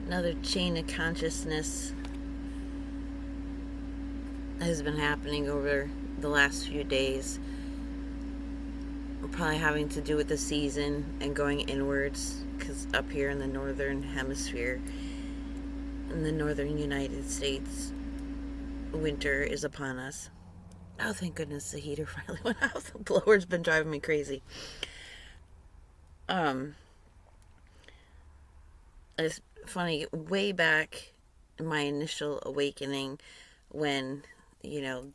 Another chain of consciousness has been happening over the last few days. Probably having to do with the season and going inwards, because up here in the northern hemisphere, in the northern United States, winter is upon us. Oh, thank goodness the heater finally went out. The blower's been driving me crazy. Um, it's funny, way back in my initial awakening, when, you know,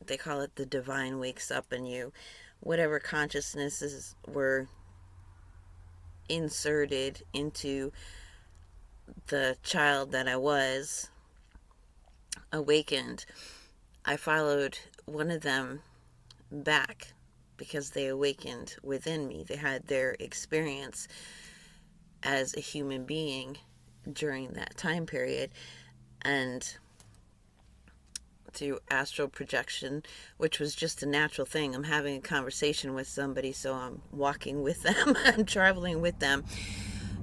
they call it the divine wakes up in you, whatever consciousnesses were inserted into the child that I was awakened, I followed one of them back because they awakened within me. They had their experience as a human being during that time period, and through astral projection, which was just a natural thing. I'm having a conversation with somebody, so I'm walking with them. I'm traveling with them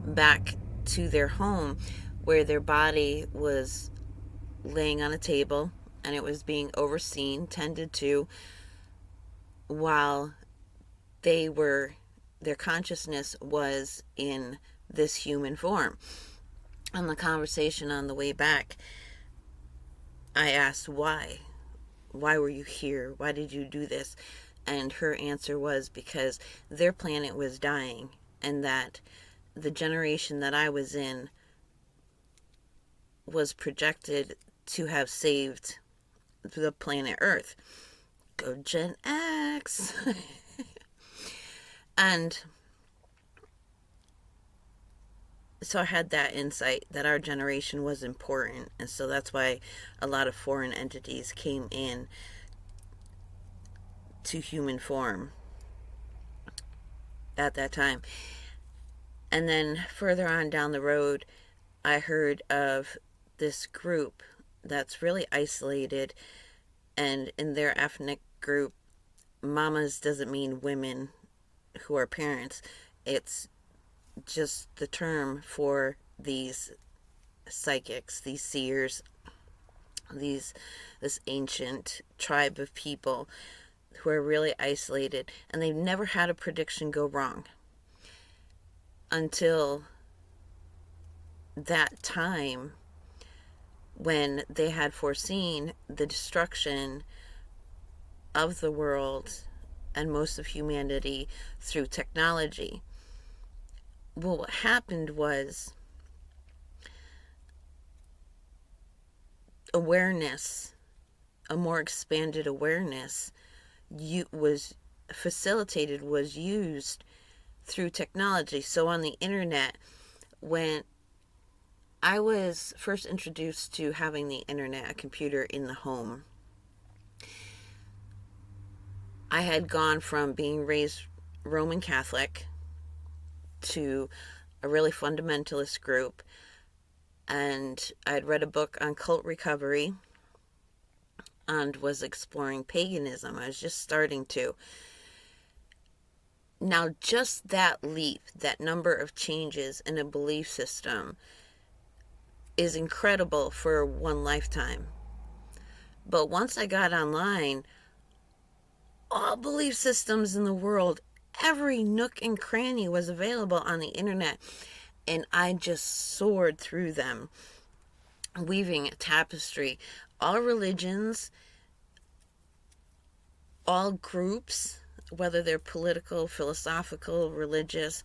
back to their home where their body was laying on a table and it was being overseen, tended to, while their consciousness was in this human form. On the conversation on the way back, I asked why. Why were you here? Why did you do this? And her answer was because their planet was dying, and that the generation that I was in was projected to have saved the planet Earth. Go Gen X! And so I had that insight that our generation was important, and so that's why a lot of foreign entities came in to human form at that time. And then further on down the road, I heard of this group that's really isolated, and in their ethnic group, mamas doesn't mean women who are parents. It's just the term for these psychics, these seers, this ancient tribe of people who are really isolated, and they've never had a prediction go wrong until that time when they had foreseen the destruction of the world and most of humanity through technology. Well, what happened was awareness, a more expanded awareness, was facilitated, was used through technology. So on the internet, when I was first introduced to having the internet, a computer in the home, I had gone from being raised Roman Catholic to a really fundamentalist group, and I'd read a book on cult recovery and was exploring paganism. I was just starting to. Now, just that leap, that number of changes in a belief system, is incredible for one lifetime. But once I got online, all belief systems in the world, every nook and cranny was available on the internet, and I just soared through them, weaving a tapestry. All religions, all groups, whether they're political, philosophical, religious,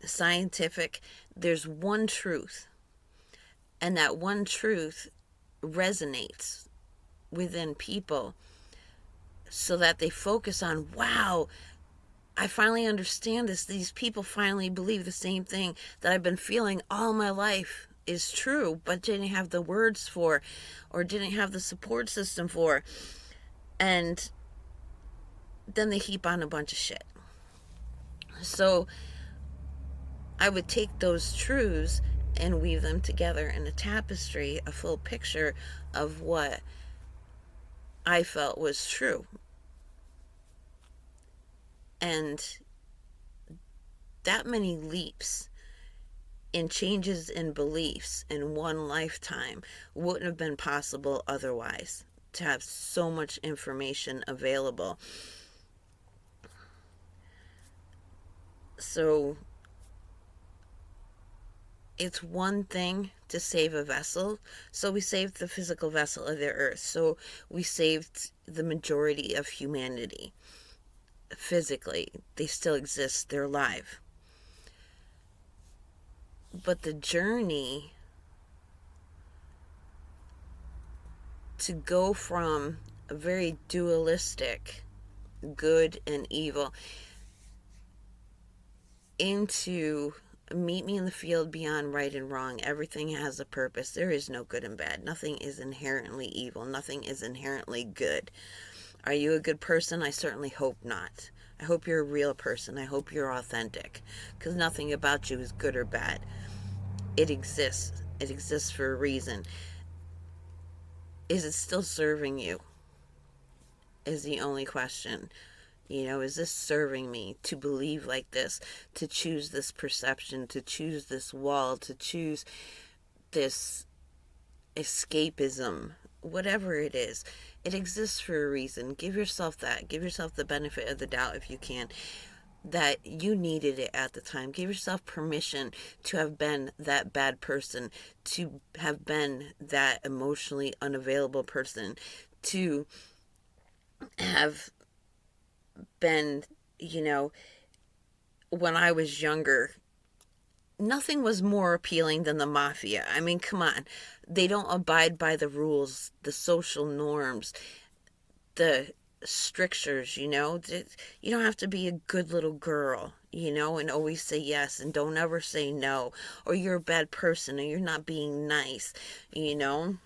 scientific, there's one truth. And that one truth resonates within people so that they focus on, wow, I finally understand this. These people finally believe the same thing that I've been feeling all my life is true, but didn't have the words for, or didn't have the support system for. And then they heap on a bunch of shit. So I would take those truths and weave them together in a tapestry, a full picture of what I felt was true. And that many leaps and changes in beliefs in one lifetime wouldn't have been possible otherwise, to have so much information available. So it's one thing to save a vessel. So we saved the physical vessel of the earth. So we saved the majority of humanity. Physically, they still exist, they're alive. But the journey to go from a very dualistic good and evil into meet me in the field beyond right and wrong. Everything has a purpose. There is no good and bad. Nothing is inherently evil. Nothing is inherently good. Are you a good person? I certainly hope not. I hope you're a real person. I hope you're authentic, because nothing about you is good or bad. It exists. It exists for a reason. Is it still serving you? Is the only question. Is this serving me to believe like this, to choose this perception, to choose this wall, to choose this escapism, whatever it is? It exists for a reason. Give yourself that. Give yourself the benefit of the doubt if you can, that you needed it at the time. Give yourself permission to have been that bad person, to have been that emotionally unavailable person, to have been, when I was younger, nothing was more appealing than the mafia. I mean, come on. They don't abide by the rules, the social norms, the strictures, You don't have to be a good little girl, and always say yes and don't ever say no, or you're a bad person, or you're not being nice, And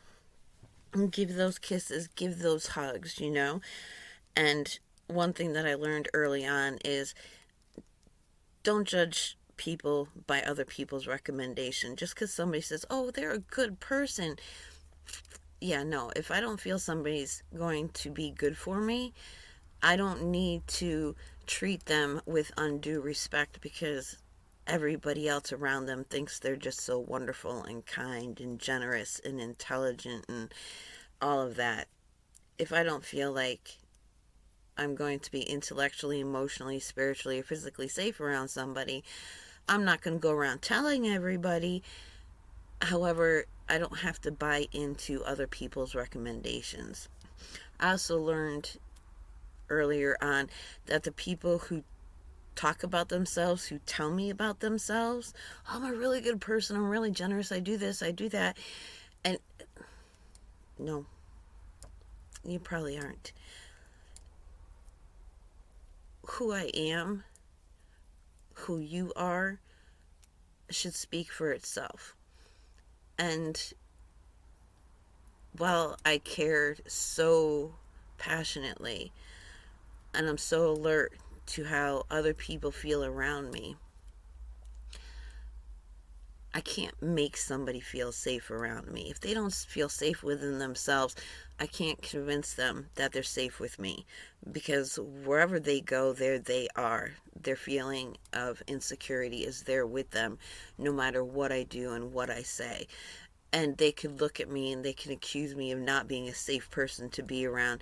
give those kisses, give those hugs, And one thing that I learned early on is don't judge people by other people's recommendation. Just because somebody says, oh, they're a good person. Yeah, no, if I don't feel somebody's going to be good for me, I don't need to treat them with undue respect because everybody else around them thinks they're just so wonderful and kind and generous and intelligent and all of that. If I don't feel like I'm going to be intellectually, emotionally, spiritually, or physically safe around somebody, I'm not going to go around telling everybody. However, I don't have to buy into other people's recommendations. I also learned earlier on that the people who talk about themselves, who tell me about themselves, oh, I'm a really good person, I'm really generous, I do this, I do that. And no, you probably aren't. Who I am, who you are, should speak for itself. And while I care so passionately and I'm so alert to how other people feel around me, I can't make somebody feel safe around me. If they don't feel safe within themselves, I can't convince them that they're safe with me, because wherever they go, there they are. Their feeling of insecurity is there with them, no matter what I do and what I say. And they could look at me and they can accuse me of not being a safe person to be around.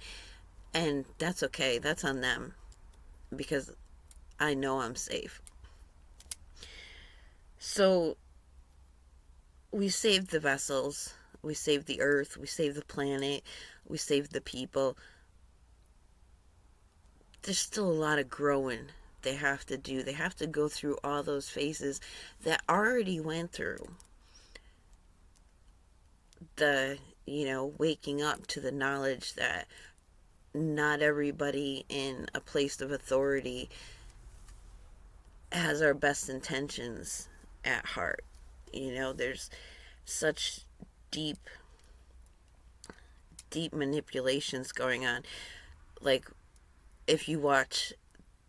And that's okay. That's on them, because I know I'm safe. So we saved the vessels, we saved the earth, we saved the planet, we saved the people. There's still a lot of growing they have to do. They have to go through all those phases that already went through. The, waking up to the knowledge that not everybody in a place of authority has our best intentions at heart. There's such deep manipulations going on. Like, if you watch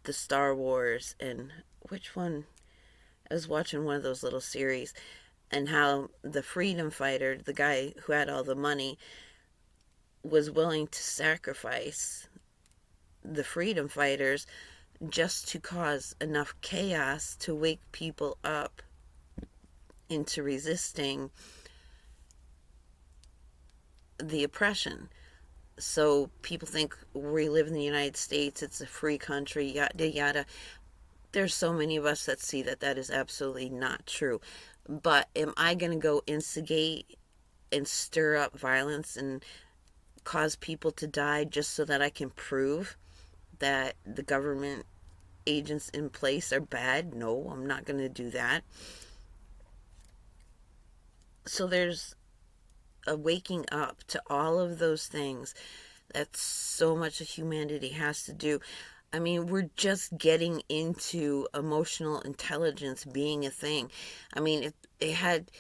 the Star Wars, and which one? I was watching one of those little series, and how the freedom fighter, the guy who had all the money, was willing to sacrifice the freedom fighters just to cause enough chaos to wake people up into resisting the oppression. So people think we live in the United States, it's a free country, yada yada. There's so many of us that see that that is absolutely not true. But am I going to go instigate and stir up violence and cause people to die just so that I can prove that the government agents in place are bad? No, I'm not going to do that. So there's a waking up to all of those things that so much of humanity has to do. I mean, we're just getting into emotional intelligence being a thing. I mean, it had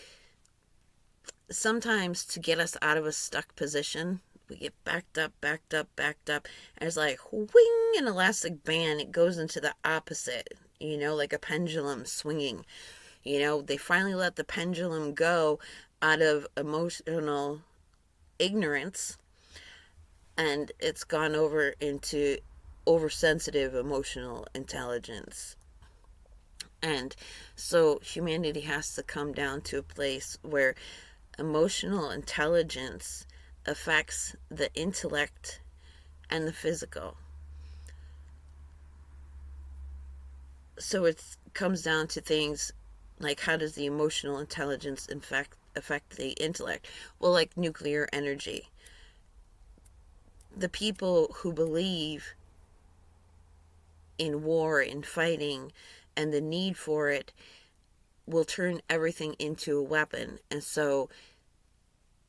sometimes to get us out of a stuck position. We get backed up, backed up, backed up, and it's like wing, an elastic band. It goes into the opposite, like a pendulum swinging. They finally let the pendulum go out of emotional ignorance, and it's gone over into oversensitive emotional intelligence. And so humanity has to come down to a place where emotional intelligence affects the intellect and the physical. So it comes down to things like, how does the emotional intelligence affect the intellect? Well, like nuclear energy. The people who believe in war and fighting and the need for it will turn everything into a weapon. And so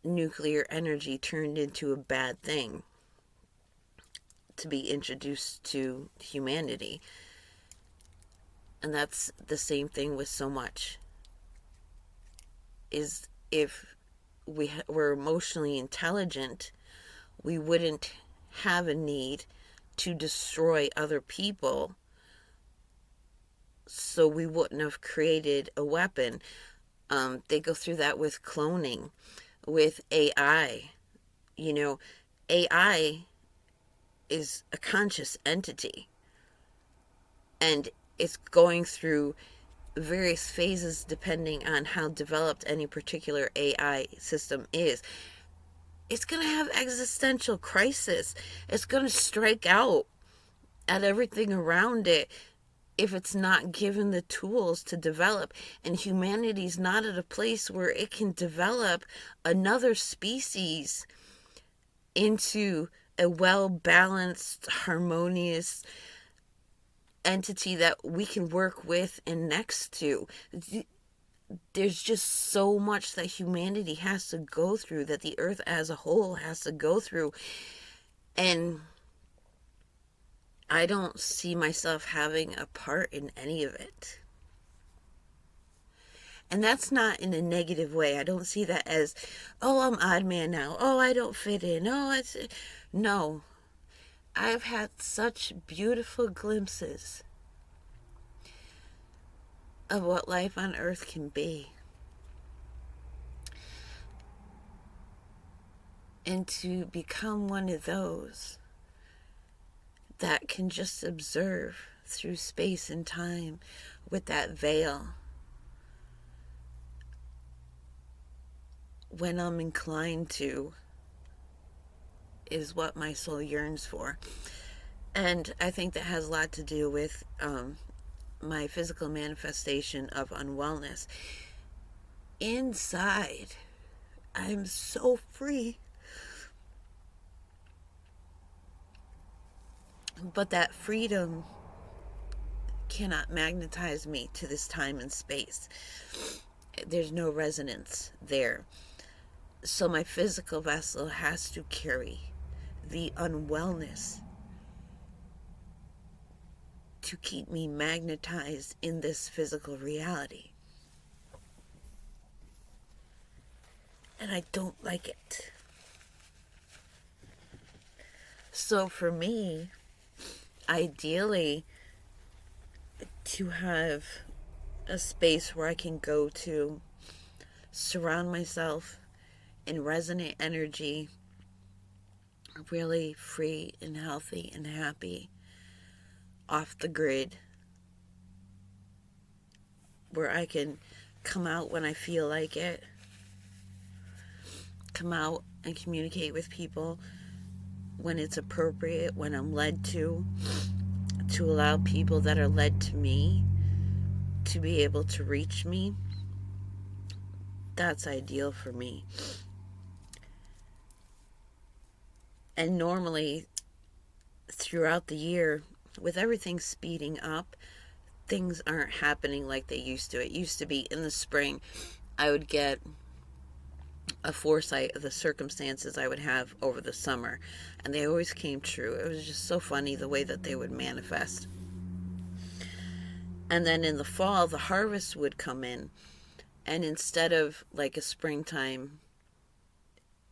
nuclear energy turned into a bad thing to be introduced to humanity. And that's the same thing with so much. Is if we were emotionally intelligent, we wouldn't have a need to destroy other people, so we wouldn't have created a weapon. They go through that with cloning, with AI. AI is a conscious entity, and it's going through various phases depending on how developed any particular AI system is. It's going to have existential crisis. It's going to strike out at everything around it if it's not given the tools to develop. And humanity's not at a place where it can develop another species into a well-balanced, harmonious entity that we can work with and next to. There's just so much that humanity has to go through, that the earth as a whole has to go through. And I don't see myself having a part in any of it. And that's not in a negative way. I don't see that as, oh, I'm odd man now. Oh, I don't fit in. No. I've had such beautiful glimpses of what life on earth can be. And to become one of those that can just observe through space and time with that veil when I'm inclined to is what my soul yearns for. And I think that has a lot to do with my physical manifestation of unwellness. Inside, I'm so free. But that freedom cannot magnetize me to this time and space. There's no resonance there. So my physical vessel has to carry the unwellness to keep me magnetized in this physical reality. And I don't like it. So for me, ideally, to have a space where I can go to surround myself in resonant energy, really free and healthy and happy, off the grid, where I can come out when I feel like it, come out and communicate with people when it's appropriate, when I'm led to allow people that are led to me to be able to reach me. That's ideal for me. And normally, throughout the year, with everything speeding up, things aren't happening like they used to. It used to be in the spring, I would get a foresight of the circumstances I would have over the summer, and they always came true. It was just so funny the way that they would manifest. And then in the fall, the harvest would come in, and instead of like a springtime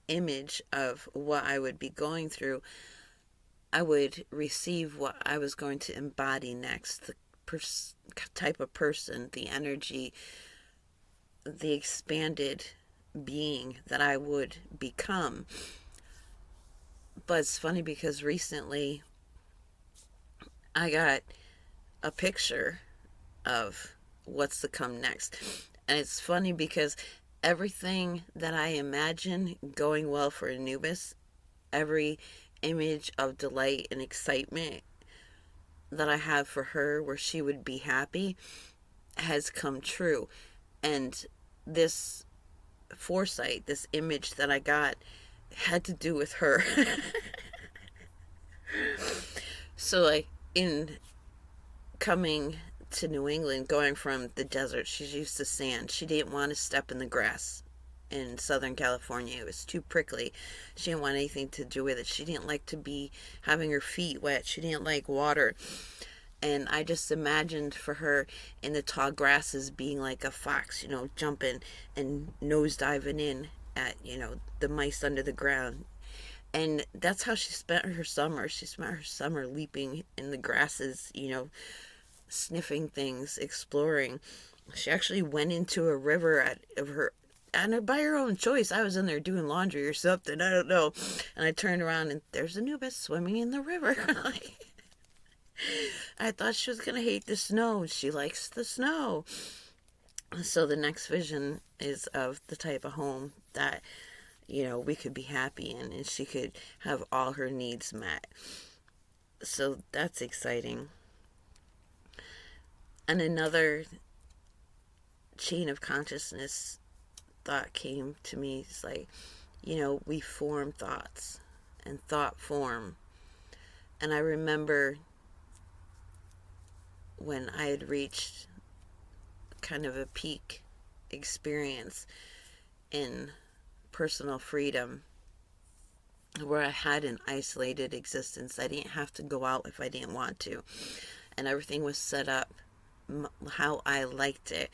image of what I would be going through, I would receive what I was going to embody next, the type of person, the energy, the expanded being that I would become. But it's funny because recently I got a picture of what's to come next. And it's funny because everything that I imagine going well for Anubis, every image of delight and excitement that I have for her where she would be happy has come true. And this foresight, this image that I got, had to do with her. So, like, in coming to New England, going from the desert, she's used to sand. She didn't want to step in the grass in Southern California. It was too prickly. She didn't want anything to do with it. She didn't like to be having her feet wet. She didn't like water. And I just imagined for her in the tall grasses being like a fox, jumping and nose diving in at, the mice under the ground. And that's how she spent her summer. She spent her summer leaping in the grasses, sniffing things, exploring. She actually went into a river and by her own choice. I was in there doing laundry or something, I don't know. And I turned around and there's Anubis swimming in the river. I thought she was going to hate the snow. She likes the snow. So the next vision is of the type of home that, we could be happy in, and she could have all her needs met. So that's exciting. And another chain of consciousness thought came to me. It's like, we form thoughts, and thought form. And I remember when I had reached kind of a peak experience in personal freedom, where I had an isolated existence. I didn't have to go out if I didn't want to, and everything was set up how I liked it,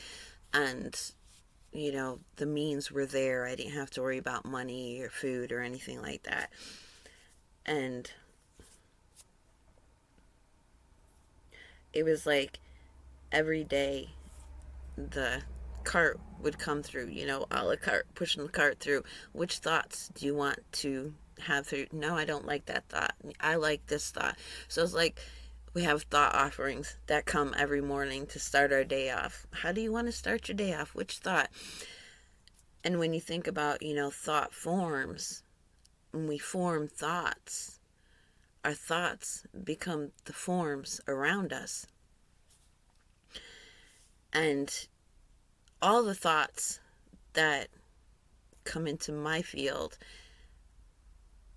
and the means were there. I didn't have to worry about money or food or anything like that. And it was like every day the cart would come through, a la carte, pushing the cart through. Which thoughts do you want to have through? No, I don't like that thought. I like this thought. So it's like we have thought offerings that come every morning to start our day off. How do you want to start your day off? Which thought? And when you think about, thought forms, when we form thoughts, our thoughts become the forms around us. And all the thoughts that come into my field,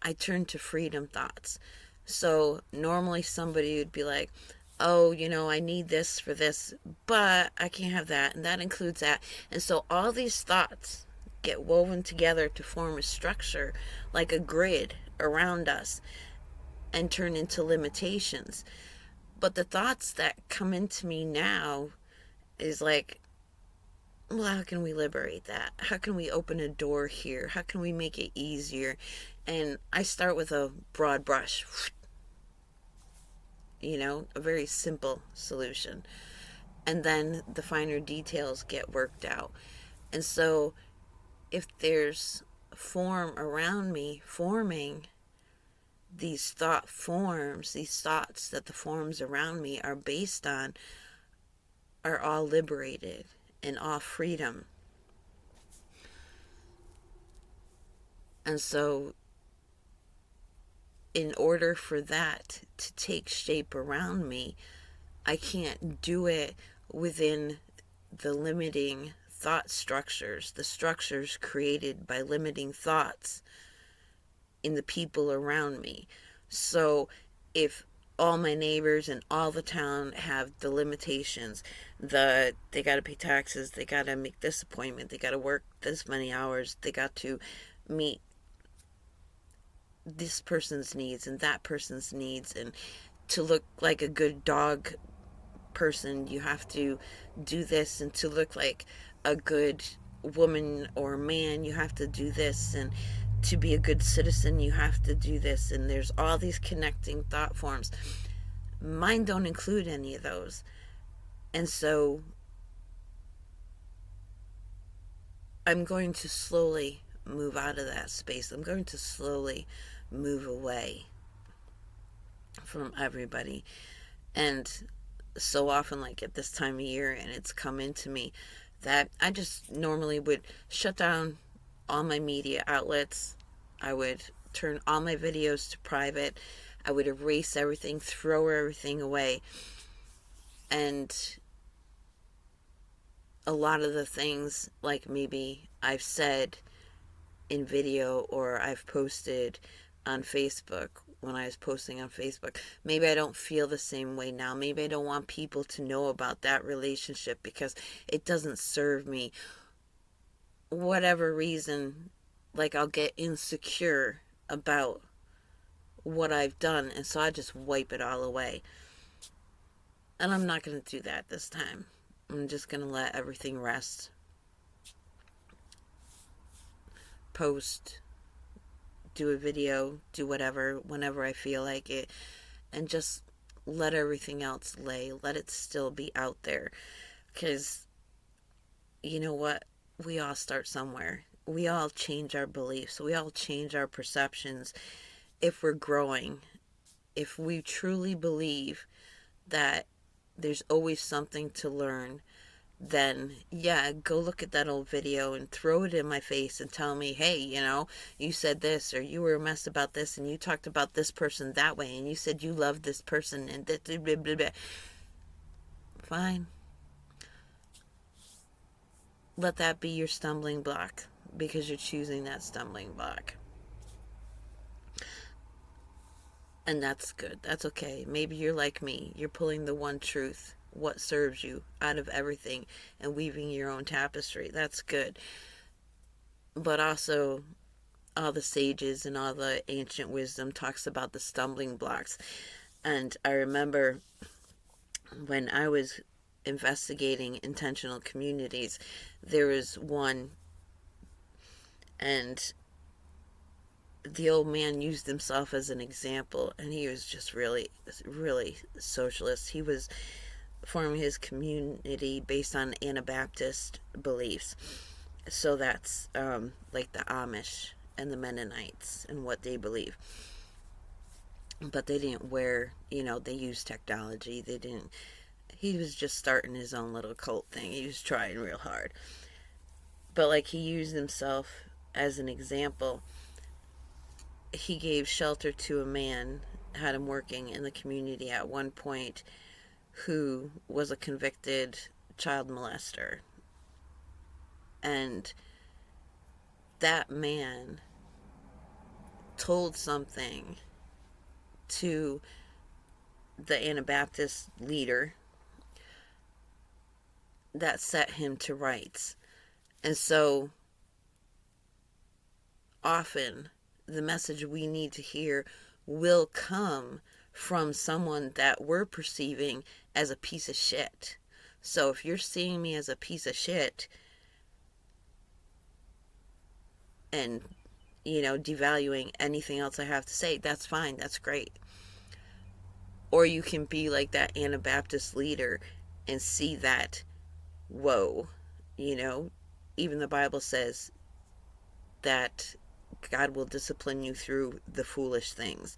I turn to freedom thoughts. So normally somebody would be like, oh, I need this for this, but I can't have that, and that includes that. And so all these thoughts get woven together to form a structure, like a grid around us, and turn into limitations. But the thoughts that come into me now is like, well, how can we liberate that? How can we open a door here? How can we make it easier? And I start with a broad brush, a very simple solution. And then the finer details get worked out. And so if there's form around me forming, these thought forms, these thoughts that the forms around me are based on, are all liberated. and all freedom. And so, in order for that to take shape around me, I can't do it within the limiting thought structures, the structures created by limiting thoughts in the people around me. So if all my neighbors and all the town have the limitations, they got to pay taxes, they got to make this appointment, they got to work this many hours, they got to meet this person's needs and that person's needs, and to look like a good dog person you have to do this, and to look like a good woman or man you have to do this, and to be a good citizen you have to do this, and there's all these connecting thought forms. Mine don't include any of those. And so I'm going to slowly move out of that space. I'm going to slowly move away from everybody. And so often, like at this time of year, and it's come into me that I just normally would shut down all my media outlets. I would turn all my videos to private. I would erase everything, throw everything away. And a lot of the things, like maybe I've said in video or I've posted on Facebook, when I was posting on Facebook, maybe I don't feel the same way now. Maybe I don't want people to know about that relationship because it doesn't serve me. Whatever reason, like I'll get insecure about what I've done, and so I just wipe it all away. And I'm not going to do that this time. I'm just going to let everything rest. Post, do a video, do whatever, whenever I feel like it, and just let everything else lay. Let it still be out there. Because, you know what? We all start somewhere. We all change our beliefs. We all change our perceptions if we're growing. If we truly believe that there's always something to learn, then yeah, go look at that old video and throw it in my face and tell me, hey, you said this, or you were a mess about this, and you talked about this person that way, and you said you loved this person, and blah, blah, blah, blah. Fine. Let that be your stumbling block, because you're choosing that stumbling block. And that's good. That's okay. Maybe you're like me. You're pulling the one truth, what serves you, out of everything, and weaving your own tapestry. That's good. But also, all the sages and all the ancient wisdom talks about the stumbling blocks. And I remember when I was investigating intentional communities, there was one, and the old man used himself as an example, and he was just really, really socialist. He was forming his community based on Anabaptist beliefs. So that's like the Amish and the Mennonites and what they believe. But they didn't wear, they used technology. He was just starting his own little cult thing. He was trying real hard. But like, he used himself as an example. He gave shelter to a man, had him working in the community at one point, who was a convicted child molester. And that man told something to the Anabaptist leader that set him to rights. And so often the message we need to hear will come from someone that we're perceiving as a piece of shit. So if you're seeing me as a piece of shit and, devaluing anything else I have to say, that's fine. That's great. Or you can be like that Anabaptist leader and see that, whoa, even the Bible says that God will discipline you through the foolish things.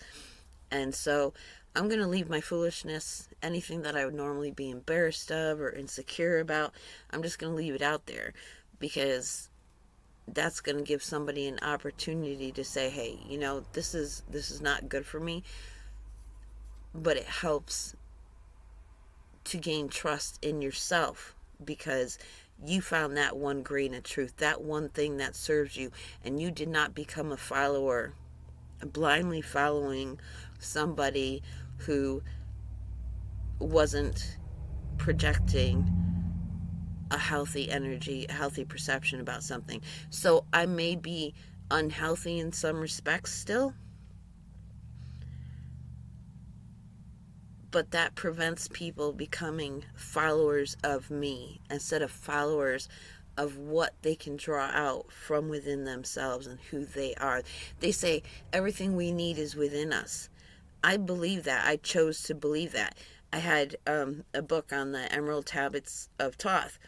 And so I'm going to leave my foolishness, anything that I would normally be embarrassed of or insecure about, I'm just going to leave it out there, because that's going to give somebody an opportunity to say, hey, this is not good for me. But it helps to gain trust in yourself, because you found that one grain of truth, that one thing that serves you, and you did not become a follower, blindly following somebody who wasn't projecting a healthy energy, a healthy perception about something. So I may be unhealthy in some respects still, but that prevents people becoming followers of me instead of followers of what they can draw out from within themselves and who they are. They say everything we need is within us. I believe that. I chose to believe that. I had a book on the Emerald Tablets of Thoth,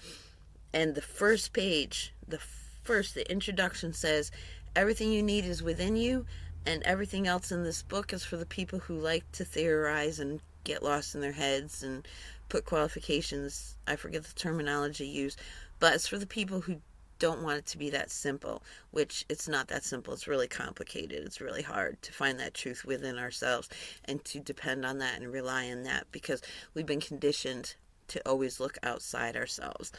and the first page, the introduction says, everything you need is within you, and everything else in this book is for the people who like to theorize and get lost in their heads and put qualifications. I forget the terminology used, but it's for the people who don't want it to be that simple, which it's not that simple. It's really complicated. It's really hard to find that truth within ourselves and to depend on that and rely on that, because we've been conditioned to always look outside ourselves.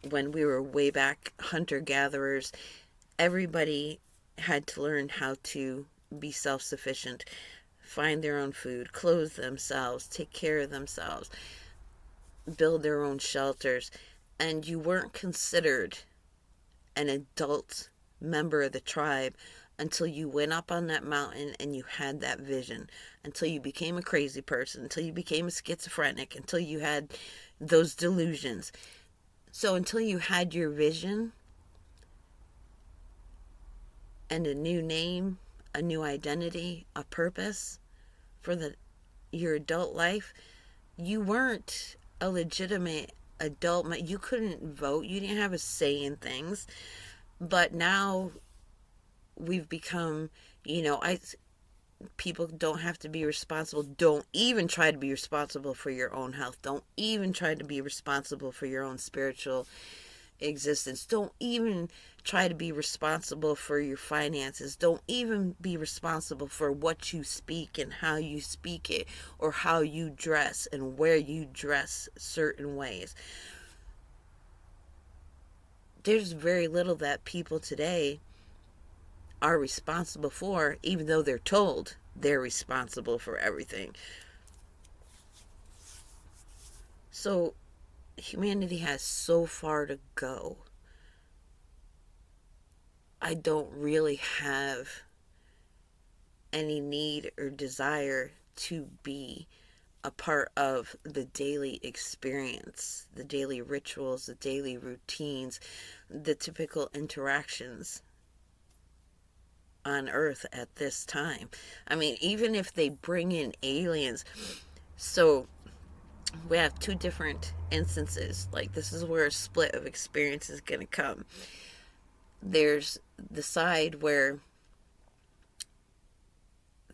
When we were way back hunter-gatherers, everybody had to learn how to be self-sufficient, find their own food, clothe themselves, take care of themselves, build their own shelters. And you weren't considered an adult member of the tribe until you went up on that mountain and you had that vision, until you became a crazy person, until you became a schizophrenic, until you had those delusions. So until you had your vision and a new name, a new identity, a purpose for your adult life, you weren't a legitimate adult. You couldn't vote. You didn't have a say in things. But now we've become, people don't have to be responsible. Don't even try to be responsible for your own health. Don't even try to be responsible for your own spiritual existence. Don't even try to be responsible for your finances. Don't even be responsible for what you speak and how you speak it, or how you dress and where you dress certain ways. There's very little that people today are responsible for, even though they're told they're responsible for everything. So humanity has so far to go. I don't really have any need or desire to be a part of the daily experience, the daily rituals, the daily routines, the typical interactions on Earth at this time. I mean, even if they bring in aliens, so we have two different instances. Like, this is where a split of experience is going to come. There's the side where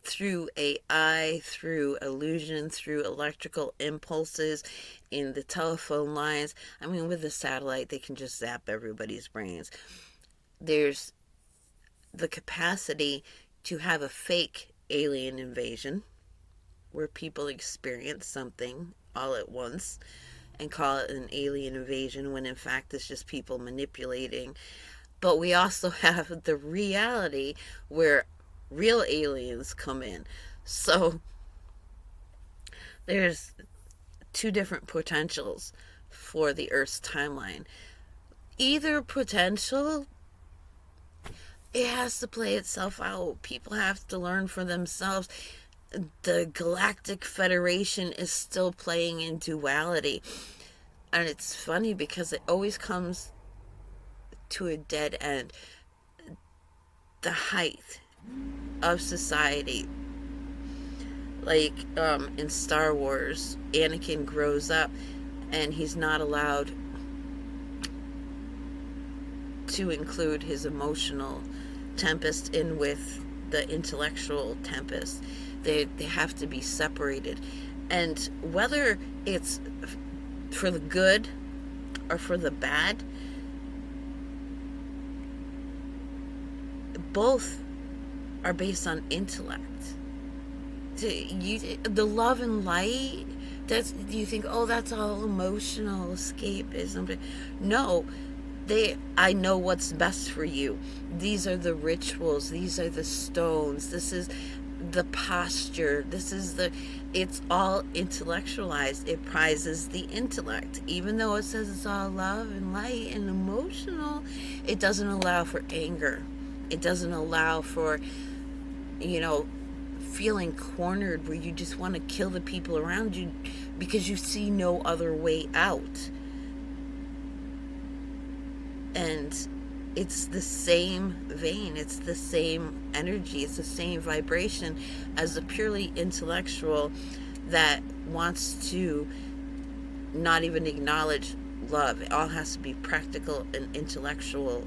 through AI, through illusion, through electrical impulses in the telephone lines, I mean, with the satellite, they can just zap everybody's brains. There's the capacity to have a fake alien invasion where people experience something all at once and call it an alien invasion, when in fact it's just people manipulating. But we also have the reality where real aliens come in. So there's two different potentials for the Earth's timeline. Either potential, it has to play itself out. People have to learn for themselves. The Galactic Federation is still playing in duality. And it's funny because it always comes to a dead end. The height of society, like in Star Wars, Anakin grows up and he's not allowed to include his emotional tempest in with the intellectual tempest, They have to be separated. And whether it's for the good or for the bad, both are based on intellect. The love and light, you think, oh, that's all emotional escapism. No, I know what's best for you. These are the rituals, these are the stones, this is the posture, it's all intellectualized. It prizes the intellect. Even though it says it's all love and light and emotional, it doesn't allow for anger. It doesn't allow for, feeling cornered where you just want to kill the people around you because you see no other way out. And it's the same vein, it's the same energy, it's the same vibration as the purely intellectual that wants to not even acknowledge love. It all has to be practical and intellectual,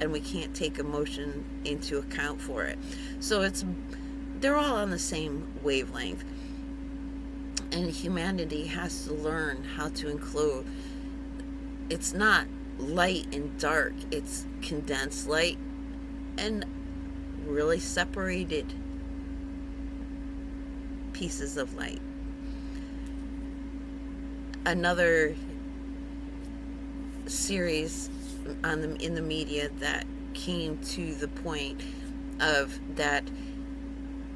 and we can't take emotion into account for it. So they're all on the same wavelength, and humanity has to learn how to include. It's not light and dark, it's condensed light and really separated pieces of light. Another series in the media that came to the point of that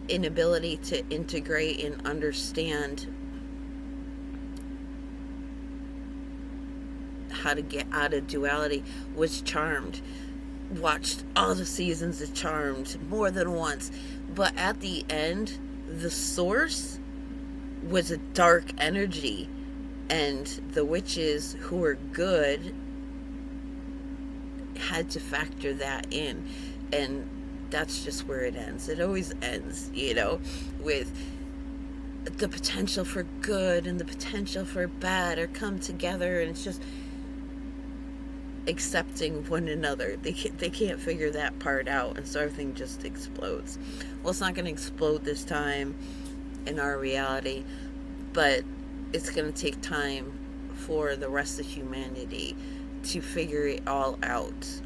inability to integrate and understand how to get out of duality was Charmed. Watched all the seasons of Charmed more than once, but at the end, the source was a dark energy, and the witches who were good had to factor that in, and that's just where it ends. It always ends, with the potential for good and the potential for bad are come together, and it's just accepting one another. They can't figure that part out, and so everything just explodes. Well, it's not going to explode this time in our reality, but it's going to take time for the rest of humanity to figure it all out.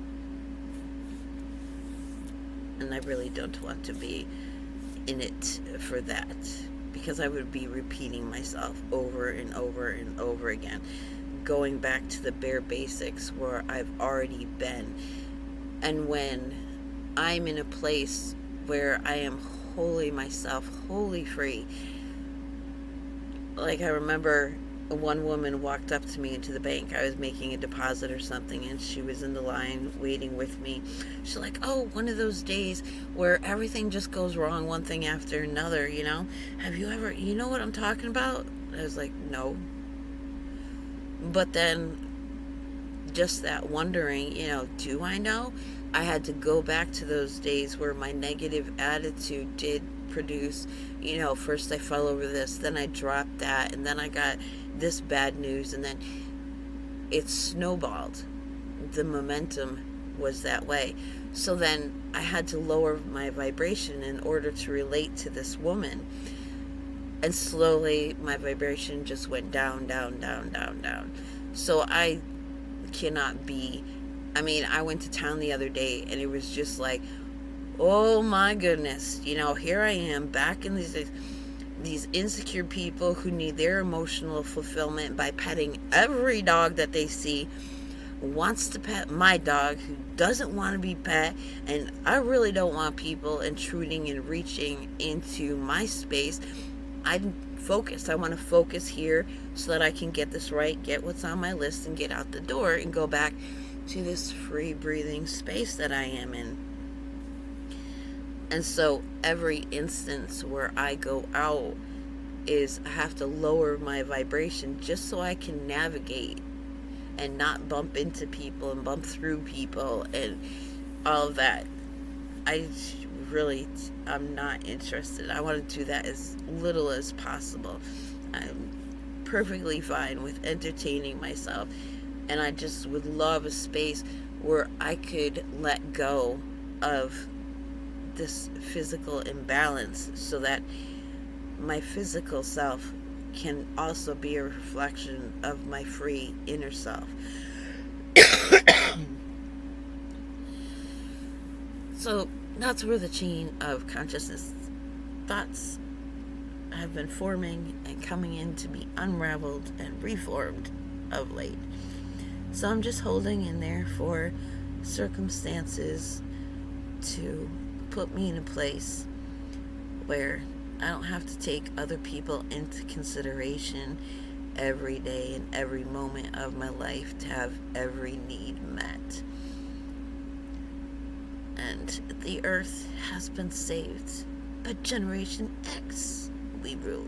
And I really don't want to be in it for that, because I would be repeating myself over and over and over again, going back to the bare basics where I've already been. And when I'm in a place where I am wholly myself, wholly free, like I remember one woman walked up to me into the bank. I was making a deposit or something, and she was in the line waiting with me. She's like, oh, one of those days where everything just goes wrong, one thing after another, have you ever, what I'm talking about? I was like, no. But then just that wondering, do I know? I had to go back to those days where my negative attitude did produce, first I fell over this, then I dropped that, and then I got this bad news, and then it snowballed. The momentum was that way. So then I had to lower my vibration in order to relate to this woman. And slowly my vibration just went down, down, down, down, down. So I cannot be, I went to town the other day, and it was just like, oh my goodness, here I am back in these insecure people who need their emotional fulfillment by petting every dog that they see, wants to pet my dog who doesn't want to be pet, and I really don't want people intruding and reaching into my space. I'm focused. I want to focus here so that I can get this right, get what's on my list, and get out the door and go back to this free breathing space that I am in. And so every instance where I go out is I have to lower my vibration just so I can navigate and not bump into people and bump through people and all of that. I'm not interested. I want to do that as little as possible. I'm perfectly fine with entertaining myself, and I just would love a space where I could let go of this physical imbalance so that my physical self can also be a reflection of my free inner self. So that's where the chain of consciousness thoughts have been forming and coming in to be unraveled and reformed of late. So I'm just holding in there for circumstances to put me in a place where I don't have to take other people into consideration every day and every moment of my life to have every need met. And the earth has been saved. But Generation X, we rule.